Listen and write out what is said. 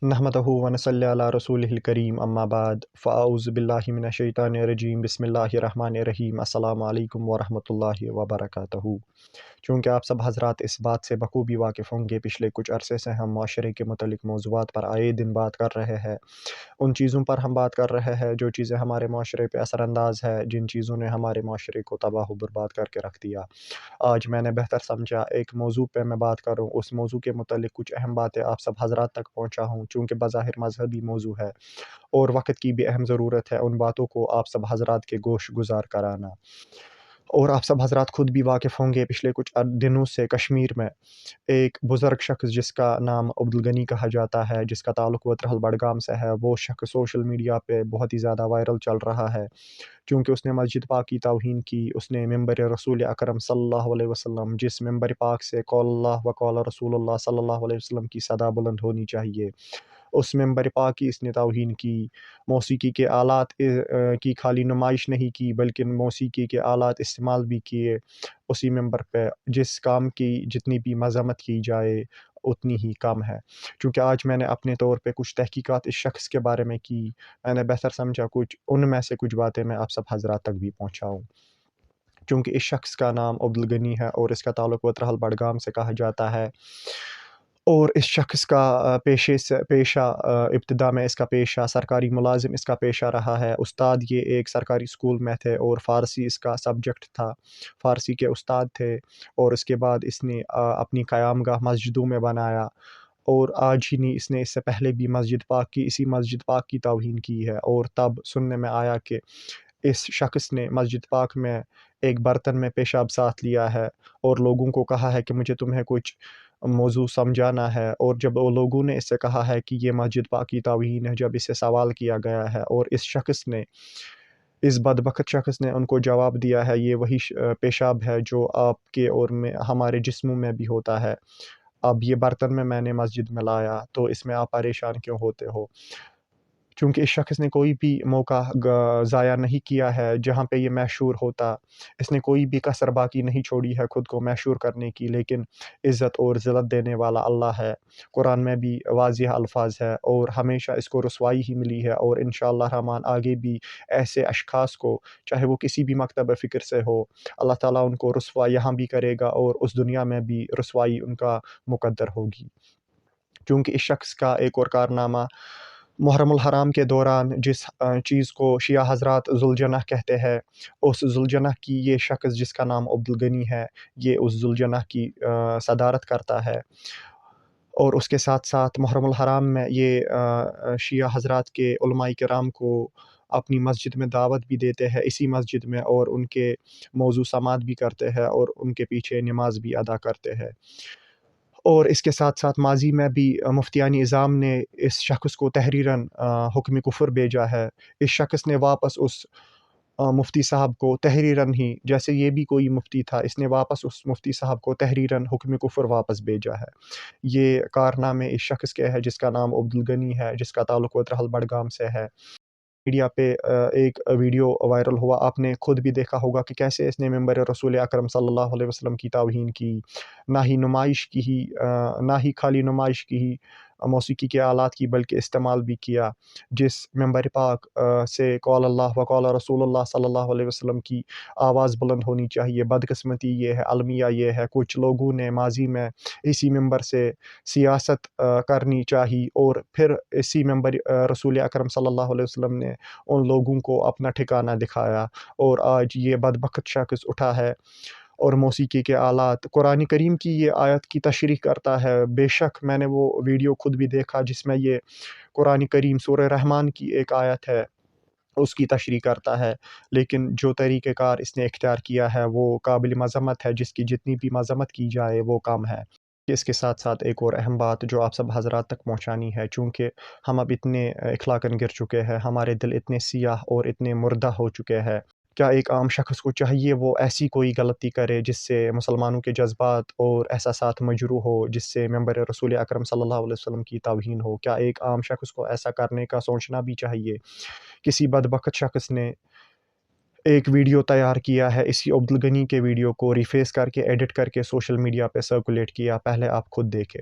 نحمدہ ونصلی علی رسولہ الکریم اما بعد فاعوذ باللہ من الشیطان الرجیم بسم اللہ الرحمن الرحیم السلام علیکم ورحمۃ اللہ وبرکاتہ۔ چونکہ آپ سب حضرات اس بات سے بخوبی واقف ہوں گے، پچھلے کچھ عرصے سے ہم معاشرے کے متعلق موضوعات پر آئے دن بات کر رہے ہیں۔ ان چیزوں پر ہم بات کر رہے ہیں جو چیزیں ہمارے معاشرے پہ اثر انداز ہے، جن چیزوں نے ہمارے معاشرے کو تباہ و برباد کر کے رکھ دیا۔ آج میں نے بہتر سمجھا ایک موضوع پہ میں بات کروں، اس موضوع کے متعلق کچھ اہم باتیں آپ سب حضرات تک پہنچا ہوں، چونکہ بظاہر مذہبی موضوع ہے اور وقت کی بھی اہم ضرورت ہے ان باتوں کو آپ سب حضرات کے گوش گزار کرانا۔ اور آپ سب حضرات خود بھی واقف ہوں گے، پچھلے کچھ دنوں سے کشمیر میں ایک بزرگ شخص جس کا نام عبدالغنی کہا جاتا ہے، جس کا تعلق وترہل بڈگام سے ہے، وہ شخص سوشل میڈیا پہ بہت ہی زیادہ وائرل چل رہا ہے، چونکہ اس نے مسجد پاک کی توہین کی۔ اس نے ممبر رسول اکرم صلی اللہ علیہ وسلم، جس ممبر پاک سے قول اللہ و قول رسول اللہ صلی اللہ علیہ وسلم کی صدا بلند ہونی چاہیے، اس ممبر پاک کی اس نے توہین کی۔ موسیقی کے آلات کی خالی نمائش نہیں کی، بلکہ موسیقی کے آلات استعمال بھی کیے اسی ممبر پہ، جس کام کی جتنی بھی مذمت کی جائے اتنی ہی کم ہے۔ چونکہ آج میں نے اپنے طور پہ کچھ تحقیقات اس شخص کے بارے میں کی، میں نے بہتر سمجھا کچھ ان میں سے کچھ باتیں میں آپ سب حضرات تک بھی پہنچاؤں۔ چونکہ اس شخص کا نام عبدالغنی ہے اور اس کا تعلق وترہل بڈگام سے کہا جاتا ہے، اور اس شخص کا پیشہ ابتدا میں اس کا پیشہ سرکاری ملازم اس کا پیشہ رہا ہے۔ استاد یہ ایک سرکاری اسکول میں تھے اور فارسی اس کا سبجیکٹ تھا، فارسی کے استاد تھے، اور اس کے بعد اس نے اپنی قیام گاہ مسجدوں میں بنایا، اور آج ہی نہیں، اس نے اس سے پہلے بھی مسجد پاک کی، اسی مسجد پاک کی توہین کی ہے۔ اور تب سننے میں آیا کہ اس شخص نے مسجد پاک میں ایک برتن میں پیشاب ساتھ لیا ہے اور لوگوں کو کہا ہے کہ مجھے تمہیں کچھ موضوع سمجھانا ہے، اور جب وہ لوگوں نے اس سے کہا ہے کہ یہ مسجد پاک کی توہین ہے، جب اس سے سوال کیا گیا ہے، اور اس شخص نے، اس بدبخت شخص نے ان کو جواب دیا ہے یہ وہی پیشاب ہے جو آپ کے اور میں ہمارے جسموں میں بھی ہوتا ہے، اب یہ برتن میں نے مسجد میں لایا تو اس میں آپ پریشان کیوں ہوتے ہو؟ چونکہ اس شخص نے کوئی بھی موقع ضائع نہیں کیا ہے جہاں پہ یہ مشہور ہوتا، اس نے کوئی بھی کسر باقی نہیں چھوڑی ہے خود کو مشہور کرنے کی، لیکن عزت اور ذلت دینے والا اللہ ہے۔ قرآن میں بھی واضح الفاظ ہے اور ہمیشہ اس کو رسوائی ہی ملی ہے، اور انشاءاللہ الرحمن آگے بھی ایسے اشخاص کو، چاہے وہ کسی بھی مکتب فکر سے ہو، اللہ تعالیٰ ان کو رسوا یہاں بھی کرے گا اور اس دنیا میں بھی رسوائی ان کا مقدر ہوگی۔ چونکہ اس شخص کا ایک اور کارنامہ محرم الحرام کے دوران جس چیز کو شیعہ حضرات ذوالجنہ کہتے ہیں، اس ذوالجنہ کی یہ شخص جس کا نام عبدالغنی ہے، یہ اس ذوالجنہ کی صدارت کرتا ہے، اور اس کے ساتھ ساتھ محرم الحرام میں یہ شیعہ حضرات کے علماء کرام کو اپنی مسجد میں دعوت بھی دیتے ہیں، اسی مسجد میں، اور ان کے موضوع سماعت بھی کرتے ہیں اور ان کے پیچھے نماز بھی ادا کرتے ہیں۔ اور اس کے ساتھ ساتھ ماضی میں بھی مفتیان اعظام نے اس شخص کو تحریراً حکم کفر بھیجا ہے۔ اس شخص نے واپس اس مفتی صاحب کو تحریراً ہی، جیسے یہ بھی کوئی مفتی تھا، اس نے واپس اس مفتی صاحب کو تحریراً حکم کفر واپس بھیجا ہے۔ یہ کارنامے اس شخص کے ہے جس کا نام عبدالغنی ہے، جس کا تعلق وترہل بڈگام سے ہے۔ میڈیا پہ ایک ویڈیو وائرل ہوا، آپ نے خود بھی دیکھا ہوگا کہ کیسے اس نے ممبر رسول اکرم صلی اللہ علیہ وسلم کی توہین کی، نہ ہی نمائش کی ہی، نہ ہی خالی نمائش کی ہی موسیقی کے آلات کی، بلکہ استعمال بھی کیا، جس ممبر پاک سے قول اللہ و قول رسول اللہ صلی اللہ علیہ وسلم کی آواز بلند ہونی چاہیے۔ بدقسمتی یہ ہے، المیہ یہ ہے، کچھ لوگوں نے ماضی میں اسی ممبر سے سیاست کرنی چاہی، اور پھر اسی ممبر رسول اکرم صلی اللہ علیہ وسلم نے ان لوگوں کو اپنا ٹھکانہ دکھایا، اور آج یہ بدبخت شخص اٹھا ہے اور موسیقی کے آلات، قرآن کریم کی یہ آیت کی تشریح کرتا ہے۔ بے شک میں نے وہ ویڈیو خود بھی دیکھا جس میں یہ قرآن کریم سورہ رحمان کی ایک آیت ہے اس کی تشریح کرتا ہے، لیکن جو طریقہ کار اس نے اختیار کیا ہے وہ قابل مذمت ہے، جس کی جتنی بھی مذمت کی جائے وہ کم ہے۔ اس کے ساتھ ساتھ ایک اور اہم بات جو آپ سب حضرات تک پہنچانی ہے، چونکہ ہم اب اتنے اخلاقاً گر چکے ہیں، ہمارے دل اتنے سیاہ اور اتنے مردہ ہو چکے ہیں، کیا ایک عام شخص کو چاہیے وہ ایسی کوئی غلطی کرے جس سے مسلمانوں کے جذبات اور احساسات مجروح ہو، جس سے ممبر رسول اکرم صلی اللہ علیہ وسلم کی توہین ہو؟ کیا ایک عام شخص کو ایسا کرنے کا سوچنا بھی چاہیے؟ کسی بدبخت شخص نے ایک ویڈیو تیار کیا ہے، اسی عبدالغنی کے ویڈیو کو ریفیس کر کے ایڈٹ کر کے سوشل میڈیا پہ سرکولیٹ کیا، پہلے آپ خود دیکھیں۔